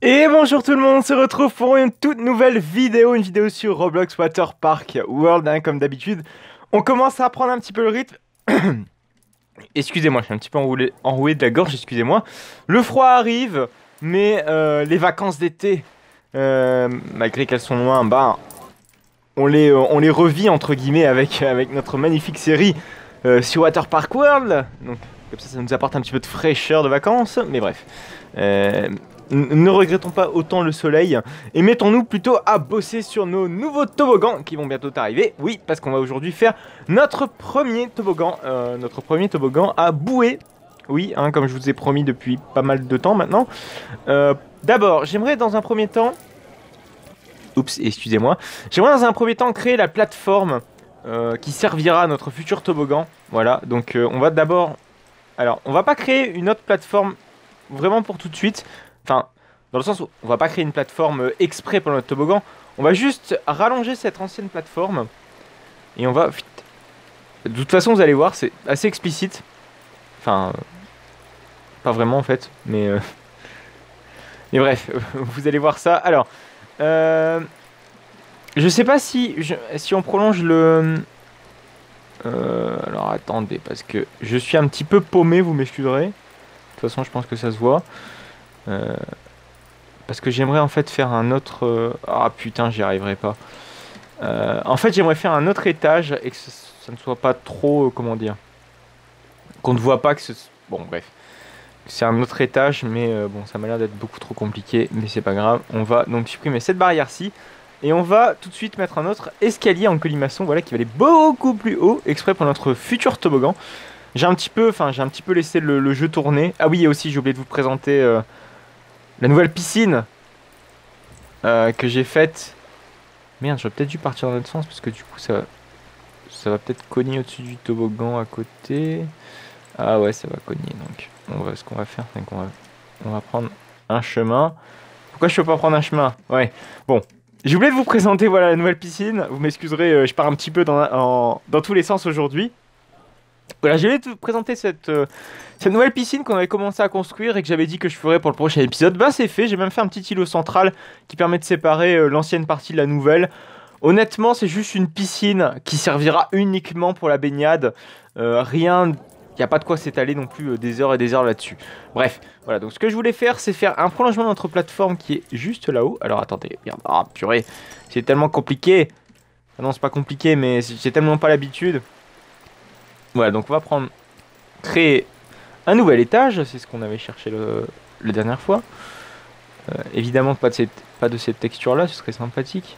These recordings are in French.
Et bonjour tout le monde, on se retrouve pour une toute nouvelle vidéo, une vidéo sur Roblox Water Park World, hein, comme d'habitude. On commence à prendre un petit peu le rythme. Excusez-moi, je suis un petit peu enroué de la gorge, excusez-moi. Le froid arrive, mais les vacances d'été, malgré qu'elles sont loin, bah, on les revit entre guillemets avec notre magnifique série sur Water Park World. Donc, comme ça nous apporte un petit peu de fraîcheur de vacances, mais bref. Ne regrettons pas autant le soleil et mettons-nous plutôt à bosser sur nos nouveaux toboggans qui vont bientôt arriver. Oui, parce qu'on va aujourd'hui faire notre premier toboggan à bouée. Oui, hein, comme je vous ai promis depuis pas mal de temps maintenant. D'abord, j'aimerais dans un premier temps... Oups, excusez-moi. J'aimerais dans un premier temps créer la plateforme qui servira à notre futur toboggan. Voilà, donc on va d'abord... Alors, on va pas créer une autre plateforme vraiment pour tout de suite. Enfin, dans le sens où on va pas créer une plateforme exprès pour notre toboggan. On va juste rallonger cette ancienne plateforme. Et on va... De toute façon, vous allez voir, c'est assez explicite. Enfin, pas vraiment en fait. Mais bref, vous allez voir ça. Alors, je sais pas si on prolonge le... alors attendez, parce que je suis un petit peu paumé, vous m'excuserez. De toute façon, je pense que ça se voit. Parce que j'aimerais en fait faire un autre... Ah putain, j'y arriverai pas. En fait, j'aimerais faire un autre étage et que ça ne soit pas trop... comment dire? Qu'on ne voit pas que ce... Bon, bref. C'est un autre étage, mais bon, ça m'a l'air d'être beaucoup trop compliqué. Mais c'est pas grave. On va donc supprimer cette barrière-ci. Et on va tout de suite mettre un autre escalier en colimaçon, voilà, qui va aller beaucoup plus haut, exprès pour notre futur toboggan. J'ai un petit peu laissé le jeu tourner. Ah oui, et aussi, j'ai oublié de vous présenter la nouvelle piscine que j'ai faite. Merde, j'aurais peut-être dû partir dans l'autre sens, parce que du coup, ça va peut-être cogner au-dessus du toboggan à côté. Ah ouais, ça va cogner, donc ce qu'on va faire, c'est on va prendre un chemin. Pourquoi je peux pas prendre un chemin? Ouais, bon. J'ai oublié de vous présenter, voilà, la nouvelle piscine. Vous m'excuserez, je pars un petit peu dans tous les sens aujourd'hui. Voilà, j'ai oublié de vous présenter cette nouvelle piscine qu'on avait commencé à construire et que j'avais dit que je ferais pour le prochain épisode. Bah, c'est fait, j'ai même fait un petit îlot central qui permet de séparer l'ancienne partie de la nouvelle. Honnêtement, c'est juste une piscine qui servira uniquement pour la baignade. Rien... Il n'y a pas de quoi s'étaler non plus des heures et des heures là-dessus. Bref, voilà, donc ce que je voulais faire, c'est faire un prolongement de notre plateforme qui est juste là-haut. Alors attendez, regarde, ah purée, c'est tellement compliqué. Ah non, c'est pas compliqué, mais j'ai tellement pas l'habitude. Voilà, donc on va créer un nouvel étage, c'est ce qu'on avait cherché la dernière fois. Évidemment, pas de cette texture-là, ce serait sympathique.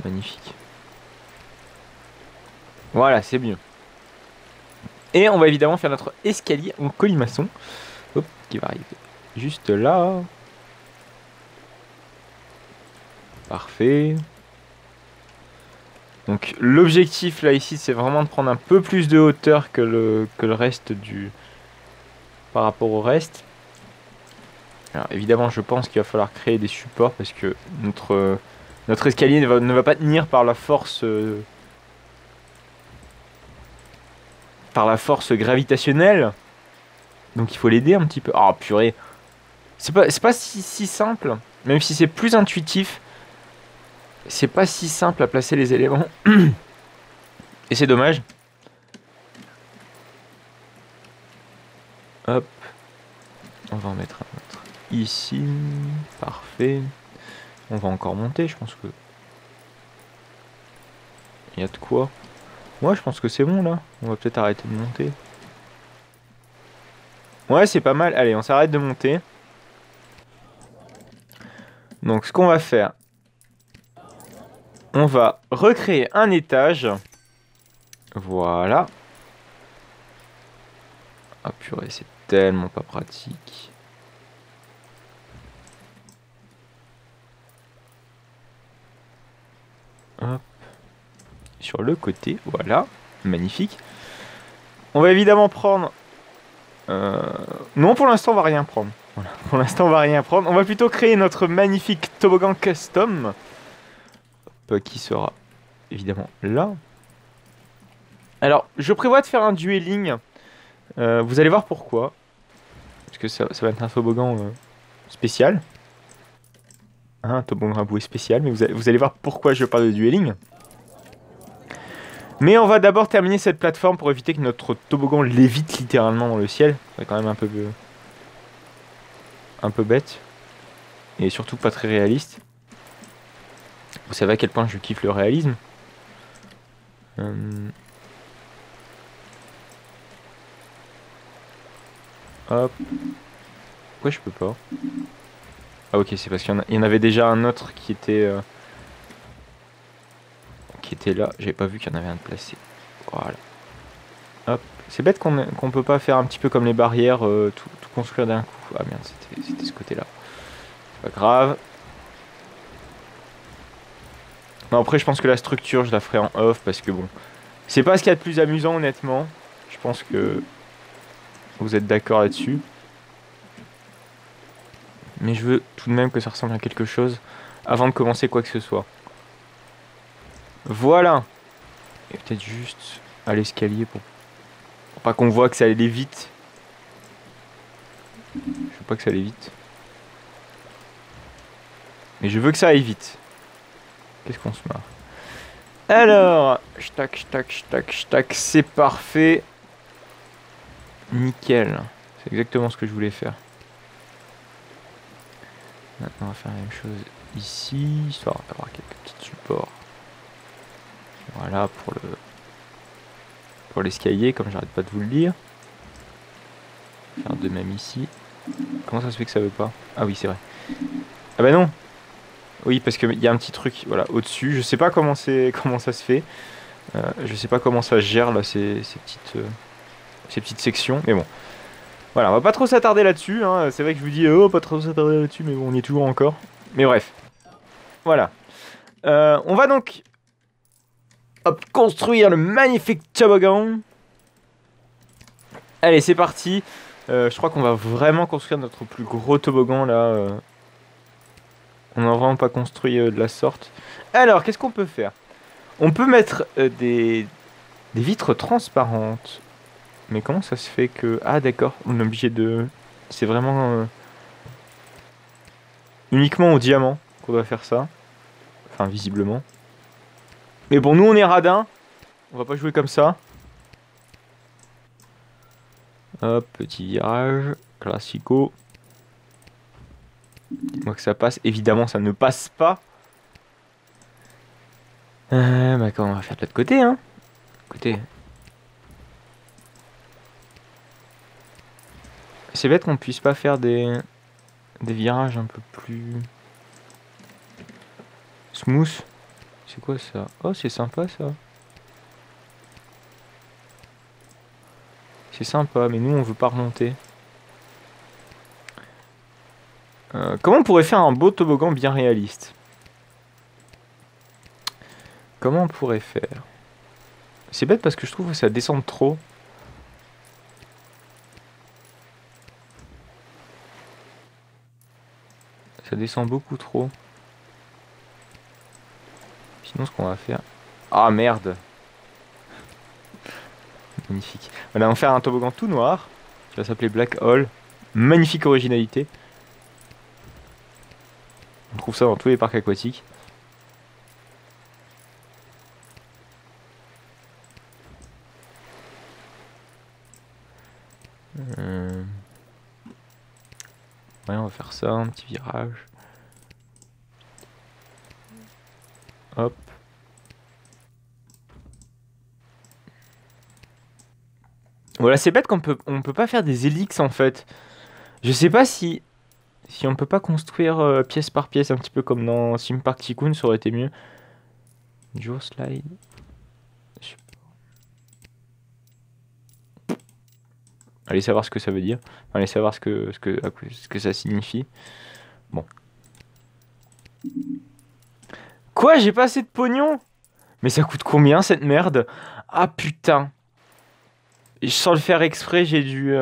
Magnifique. Voilà, c'est mieux. Et on va évidemment faire notre escalier en colimaçon. Hop, qui va arriver juste là. Parfait. Donc l'objectif là ici, c'est vraiment de prendre un peu plus de hauteur que le reste par rapport au reste. Alors évidemment, je pense qu'il va falloir créer des supports parce que notre escalier ne va pas tenir par la force gravitationnelle. Donc il faut l'aider un petit peu. Ah purée. C'est pas si simple. Même si c'est plus intuitif. C'est pas si simple à placer les éléments. Et c'est dommage. Hop. On va en mettre un autre ici. Parfait. On va encore monter, je pense que... Il y a de quoi. Ouais, je pense que c'est bon là. On va peut-être arrêter de monter. Ouais, c'est pas mal. Allez, on s'arrête de monter. Donc, ce qu'on va faire... On va recréer un étage. Voilà. Ah purée, c'est tellement pas pratique. Hop. Sur le côté, voilà. Magnifique. On va évidemment prendre... Non, pour l'instant, on va rien prendre. Voilà. Pour l'instant, on va rien prendre. On va plutôt créer notre magnifique toboggan custom. Hop, qui sera évidemment là. Alors, je prévois de faire un dueling. Vous allez voir pourquoi. Parce que ça va être un toboggan spécial. Hein, un toboggan à bouée spécial. Mais vous allez voir pourquoi je parle de dueling. Mais on va d'abord terminer cette plateforme pour éviter que notre toboggan lévite littéralement dans le ciel. C'est quand même un peu bête. Et surtout pas très réaliste. Vous savez à quel point je kiffe le réalisme. Hop. Pourquoi je peux pas? Ah ok, c'est parce qu'il y en avait déjà un autre qui était là. J'avais pas vu qu'il y en avait un de placé. Voilà. Hop. C'est bête qu'on peut pas faire un petit peu comme les barrières, tout construire d'un coup. Ah merde, c'était ce côté-là. C'est pas grave. Non, après, je pense que la structure, je la ferai en off parce que bon, c'est pas ce qu'il y a de plus amusant, honnêtement. Je pense que vous êtes d'accord là-dessus. Mais je veux tout de même que ça ressemble à quelque chose avant de commencer quoi que ce soit. Voilà. Et peut-être juste à l'escalier pour pas qu'on voit que ça allait vite. Je veux pas que ça aille vite. Mais je veux que ça aille vite. Qu'est-ce qu'on se marre. Alors, tac, c'est parfait. Nickel. C'est exactement ce que je voulais faire. Maintenant, on va faire la même chose ici, histoire d'avoir quelques petits supports. Voilà, pour l'escalier, comme j'arrête pas de vous le dire. Faire de même ici. Comment ça se fait que ça veut pas? Ah oui, c'est vrai. Ah bah non. Oui, parce qu'il y a un petit truc, voilà, au-dessus. Je sais pas comment ça se fait. Je sais pas comment ça se gère là, ces petites sections. Mais bon. Voilà, on va pas trop s'attarder là-dessus. Hein. C'est vrai que je vous dis, oh, pas trop s'attarder là-dessus, mais bon, on y est toujours encore. Mais bref. Voilà. On va donc construire le magnifique toboggan. Allez, c'est parti. Je crois qu'on va vraiment construire notre plus gros toboggan là. On n'a vraiment pas construit de la sorte. Alors, qu'est-ce qu'on peut faire? On peut mettre des vitres transparentes. Mais comment ça se fait que... Ah d'accord, on est obligé de... C'est vraiment uniquement au diamant qu'on doit faire ça. Enfin, visiblement. Mais bon, nous on est radins. On va pas jouer comme ça. Hop, petit virage. Classico. Dites-moi que ça passe. Évidemment, ça ne passe pas. Bah quand on va faire de l'autre côté, hein. Écoutez. C'est bête qu'on puisse pas faire des virages un peu plus smooth. C'est quoi ça? Oh, c'est sympa ça. C'est sympa, mais nous on veut pas remonter. Comment on pourrait faire un beau toboggan bien réaliste? Comment on pourrait faire? C'est bête parce que je trouve que ça descend trop. Ça descend beaucoup trop. Sinon, ce qu'on va faire... Ah, merde! Magnifique. Voilà, on va faire un toboggan tout noir. Qui va s'appeler Black Hole. Magnifique originalité. On trouve ça dans tous les parcs aquatiques. Ouais, on va faire ça, un petit virage. Hop. Voilà, c'est bête on peut pas faire des hélix en fait. Je sais pas si on peut pas construire pièce par pièce, un petit peu comme dans Sim Park Tycoon, ça aurait été mieux. Duo slide. Allez savoir ce que ça veut dire. Allez savoir ce que ça signifie. Bon. Quoi? J'ai pas assez de pognon? Mais ça coûte combien cette merde? Ah putain. Sans le faire exprès, j'ai dû...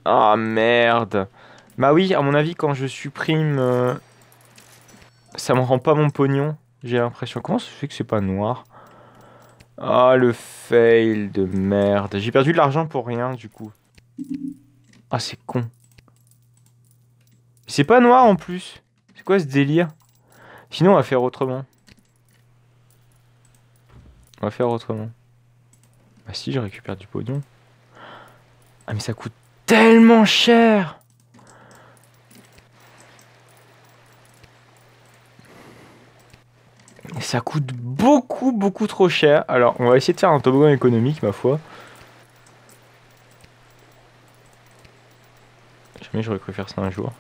Ah merde. Bah oui, à mon avis, quand je supprime... ça me rend pas mon pognon. J'ai l'impression... Comment ça se fait que c'est pas noir? Ah, le fail de merde. J'ai perdu de l'argent pour rien, du coup. Ah, c'est con. C'est pas noir, en plus. C'est quoi ce délire? Sinon, on va faire autrement. On va faire autrement. Bah si, je récupère du pognon. Ah, mais ça coûte tellement cher! Et ça coûte beaucoup, beaucoup trop cher. Alors, on va essayer de faire un toboggan économique, ma foi. Jamais j'aurais cru faire ça un jour.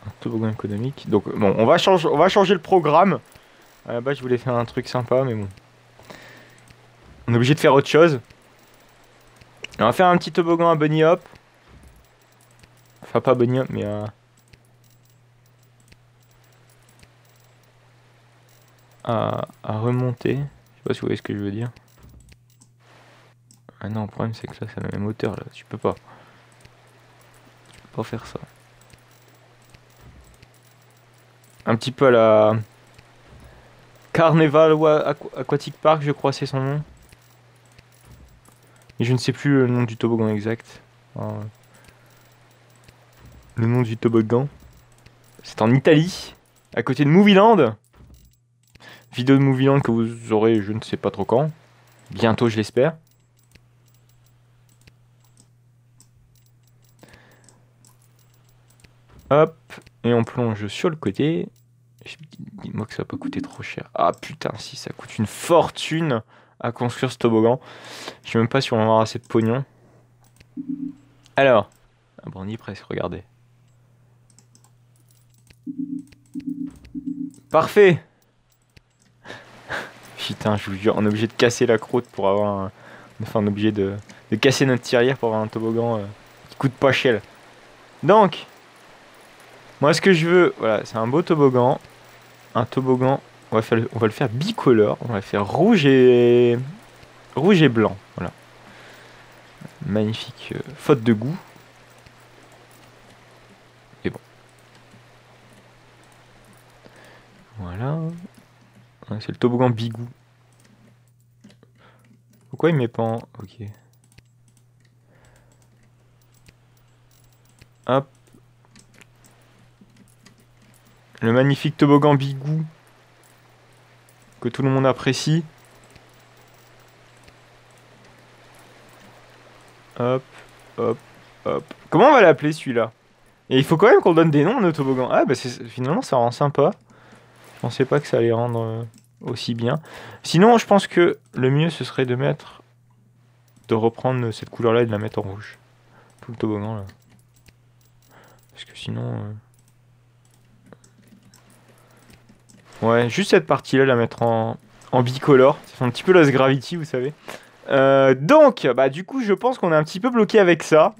Un toboggan économique. Donc, bon, on va changer le programme. À la base, je voulais faire un truc sympa, mais bon. On est obligé de faire autre chose. On va faire un petit toboggan à Bunny Hop. Enfin, pas Bunny Hop, mais à remonter. Je sais pas si vous voyez ce que je veux dire. Ah non, le problème c'est que là, c'est la même hauteur, là. Tu peux pas. Tu peux pas faire ça. Un petit peu à la... Carnival ou Aquatic Park, je crois, c'est son nom. Et je ne sais plus le nom du toboggan exact. Le nom du toboggan. C'est en Italie, à côté de Movieland. Vidéo de Movieland que vous aurez, je ne sais pas trop quand. Bientôt, je l'espère. Hop, et on plonge sur le côté. Dis-moi que ça va pas coûter trop cher. Ah putain, si, ça coûte une fortune à construire ce toboggan. Je sais même pas si on va avoir assez de pognon. Alors, ah bon, on y est presque, regardez. Parfait. Putain, je vous jure, on est obligé de casser la croûte pour avoir un... Enfin, on est obligé de casser notre tirière pour avoir un toboggan qui coûte pas cher. Donc, moi ce que je veux, voilà, c'est un beau toboggan. Un toboggan, on va le faire bicolore. On va le faire rouge et blanc. Voilà. Magnifique faute de goût. Et bon. Voilà. Ouais, c'est le toboggan bigou. Pourquoi il met pas en... Ok. Hop. Le magnifique toboggan bigou. Que tout le monde apprécie. Hop, hop, hop. Comment on va l'appeler celui-là? Et il faut quand même qu'on donne des noms à nos toboggans. Ah bah finalement ça rend sympa. Je pensais pas que ça allait rendre aussi bien. Sinon je pense que le mieux ce serait de reprendre cette couleur-là et de la mettre en rouge. Tout le toboggan là. Parce que sinon... Ouais, juste cette partie-là, la mettre en bicolore. Ça fait un petit peu Lost Gravity, vous savez. Donc, bah du coup, je pense qu'on est un petit peu bloqué avec ça.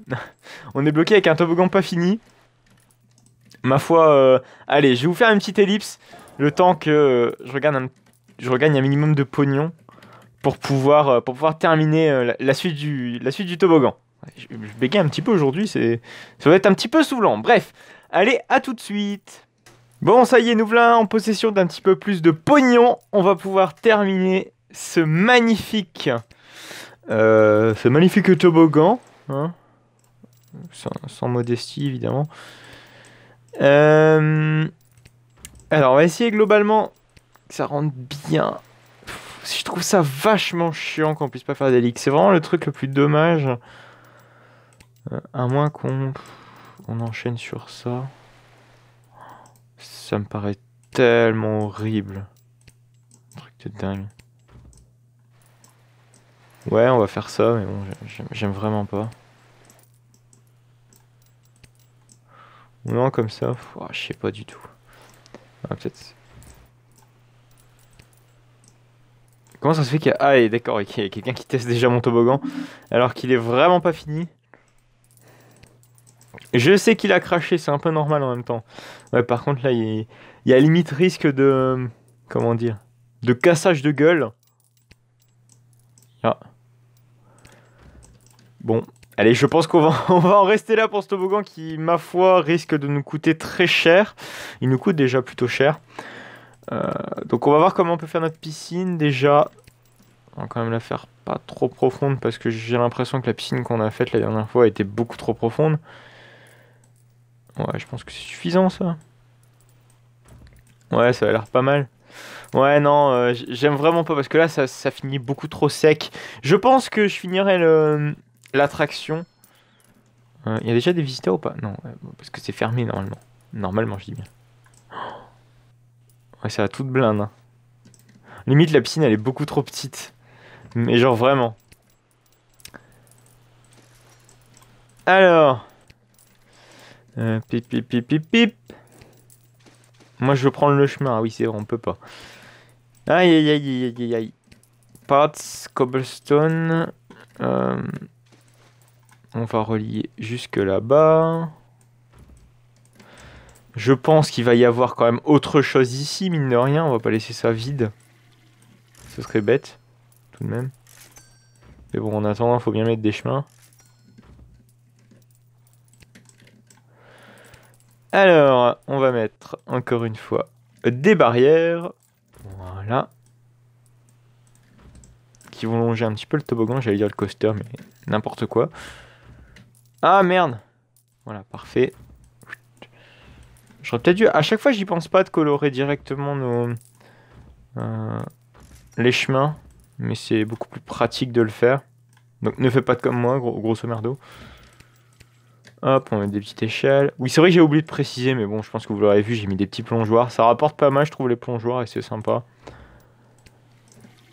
On est bloqué avec un toboggan pas fini. Ma foi, allez, je vais vous faire une petite ellipse. Le temps que je regagne un minimum de pognon pour pouvoir terminer la suite du toboggan. Je bégaye un petit peu aujourd'hui, ça va être un petit peu saoulant. Bref, allez, à tout de suite. Bon, ça y est, nous voilà en possession d'un petit peu plus de pognon. On va pouvoir terminer ce magnifique toboggan. Hein, sans modestie, évidemment. Alors, on va essayer globalement que ça rentre bien. Je trouve ça vachement chiant qu'on puisse pas faire des leaks. C'est vraiment le truc le plus dommage. À moins qu'on enchaîne sur ça. Ça me paraît tellement horrible. Un truc de dingue. Ouais, on va faire ça, mais bon, j'aime vraiment pas. Non, comme ça, je sais pas du tout. Ah, peut-être... Comment ça se fait qu'il y a... Ah, d'accord, il y a quelqu'un qui teste déjà mon toboggan, alors qu'il est vraiment pas fini. Je sais qu'il a craché, c'est un peu normal en même temps. Ouais, par contre, là, il y a limite risque de... Comment dire? De cassage de gueule. Ah. Bon, allez, je pense qu'on va, on va en rester là pour ce toboggan qui, ma foi, risque de nous coûter très cher. Il nous coûte déjà plutôt cher. Donc on va voir comment on peut faire notre piscine déjà. On va quand même la faire pas trop profonde parce que j'ai l'impression que la piscine qu'on a faite la dernière fois était beaucoup trop profonde. Ouais, je pense que c'est suffisant ça. Ouais, ça a l'air pas mal. Ouais, non, j'aime vraiment pas parce que là, ça finit beaucoup trop sec. Je pense que je finirai l'attraction. Il y a déjà des visiteurs ou pas? Non, ouais, parce que c'est fermé normalement. Normalement, je dis bien. Ouais, ça a toute blinde, hein. Limite, la piscine, elle est beaucoup trop petite. Mais genre vraiment. Alors. Pip, pip, pip, pip, pip. Moi, je veux prendre le chemin. Ah oui, c'est vrai, on peut pas. Aïe, aïe, aïe, aïe, aïe, aïe. Parts, cobblestone. On va relier jusque là-bas. Je pense qu'il va y avoir quand même autre chose ici, mine de rien. On va pas laisser ça vide. Ce serait bête, tout de même. Mais bon, en attendant, il faut bien mettre des chemins. Alors, on va mettre, encore une fois, des barrières. Voilà. Qui vont longer un petit peu le toboggan. J'allais dire le coaster, mais n'importe quoi. Ah, merde. Voilà, parfait. J'aurais peut-être dû... À chaque fois, j'y pense pas de colorer directement les chemins. Mais c'est beaucoup plus pratique de le faire. Donc ne fais pas comme moi, grosso merdo. Hop, on met des petites échelles. Oui, c'est vrai que j'ai oublié de préciser, mais bon, je pense que vous l'aurez vu, j'ai mis des petits plongeoires. Ça rapporte pas mal, je trouve, les plongeoires, et c'est sympa.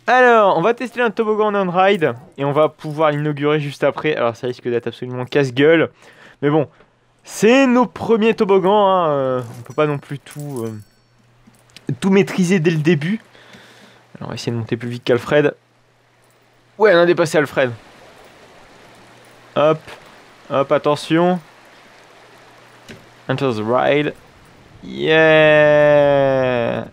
Alors, on va tester un toboggan on-ride, et on va pouvoir l'inaugurer juste après. Alors, ça risque d'être absolument casse-gueule. Mais bon, c'est nos premiers toboggans, hein. On peut pas non plus tout maîtriser dès le début. Alors, on va essayer de monter plus vite qu'Alfred. Ouais, on a dépassé Alfred. Hop, hop, attention. Enter the ride. Yeah.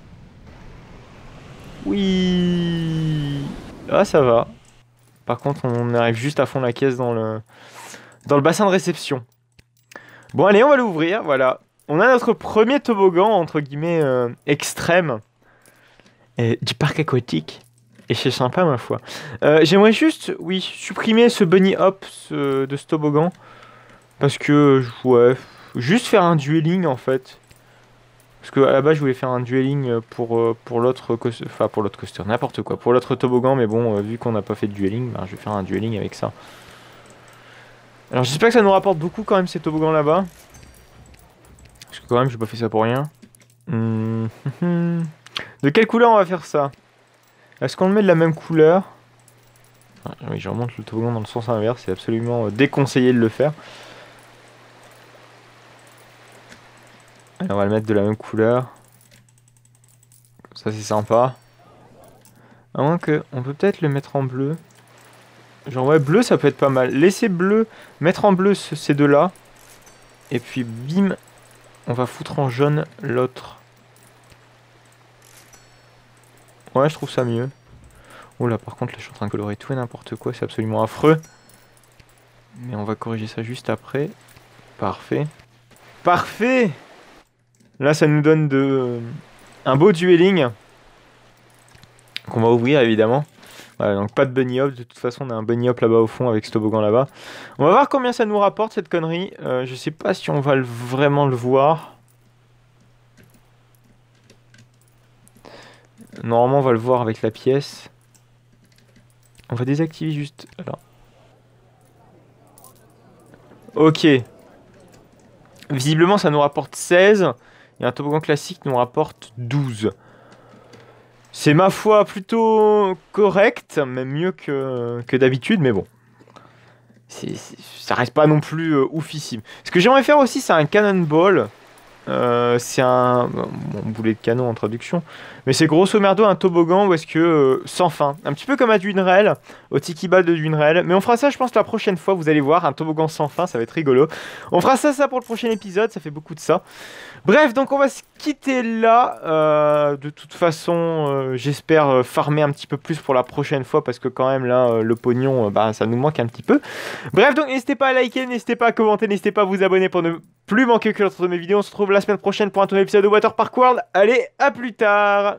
Oui. Ah, ça va. Par contre, on arrive juste à fond la caisse dans le bassin de réception. Bon, allez, on va l'ouvrir, voilà. On a notre premier toboggan, entre guillemets, extrême. Du parc aquatique. Et c'est sympa, ma foi. J'aimerais juste, oui, supprimer ce bunny hop de ce toboggan. Parce que, ouais, juste faire un dueling, en fait. Parce que à la base, je voulais faire un dueling pour l'autre coaster, enfin pour l'autre coaster, n'importe quoi, pour l'autre toboggan, mais bon, vu qu'on n'a pas fait de dueling, ben, je vais faire un dueling avec ça. Alors j'espère que ça nous rapporte beaucoup quand même ces toboggans là-bas. Parce que quand même, j'ai pas fait ça pour rien. De quelle couleur on va faire ça? Est-ce qu'on le met de la même couleur? Ah, oui, je remonte le toboggan dans le sens inverse, c'est absolument déconseillé de le faire. Allez, on va le mettre de la même couleur. Ça c'est sympa. À moins que, on peut peut-être le mettre en bleu. Genre ouais, bleu ça peut être pas mal. Laisser bleu, mettre en bleu ces deux-là. Et puis bim, on va foutre en jaune l'autre. Ouais, je trouve ça mieux. Oh là, par contre, là, je suis en train de colorer tout et n'importe quoi, c'est absolument affreux. Mais on va corriger ça juste après. Parfait. Parfait! Là, ça nous donne un beau dueling. Qu'on va ouvrir, évidemment. Voilà, donc pas de bunny hop. De toute façon, on a un bunny hop là-bas au fond avec ce toboggan là-bas. On va voir combien ça nous rapporte, cette connerie. Je sais pas si on va vraiment le voir. Normalement, on va le voir avec la pièce. On va désactiver juste... Alors. Ok. Visiblement, ça nous rapporte 16. Et un toboggan classique nous rapporte 12. C'est ma foi plutôt correct, même mieux que d'habitude, mais bon. Ça reste pas non plus oufissime. Ce que j'aimerais faire aussi, c'est un cannonball. C'est un boulet de canon en traduction, mais c'est grosso merdo un toboggan où est-ce que sans fin, un petit peu comme à Duinrel, au Tiki Ball de Duinrel, mais on fera ça je pense la prochaine fois, vous allez voir, un toboggan sans fin, ça va être rigolo. On fera ça pour le prochain épisode, ça fait beaucoup de ça. Bref, donc on va se quitter là. De toute façon, j'espère farmer un petit peu plus pour la prochaine fois parce que quand même là, le pognon, bah, ça nous manque un petit peu. Bref, donc n'hésitez pas à liker, n'hésitez pas à commenter, n'hésitez pas à vous abonner pour ne plus manquer que l'autre de mes vidéos. On se retrouve la semaine prochaine pour un nouvel épisode de Water Park World. Allez, à plus tard!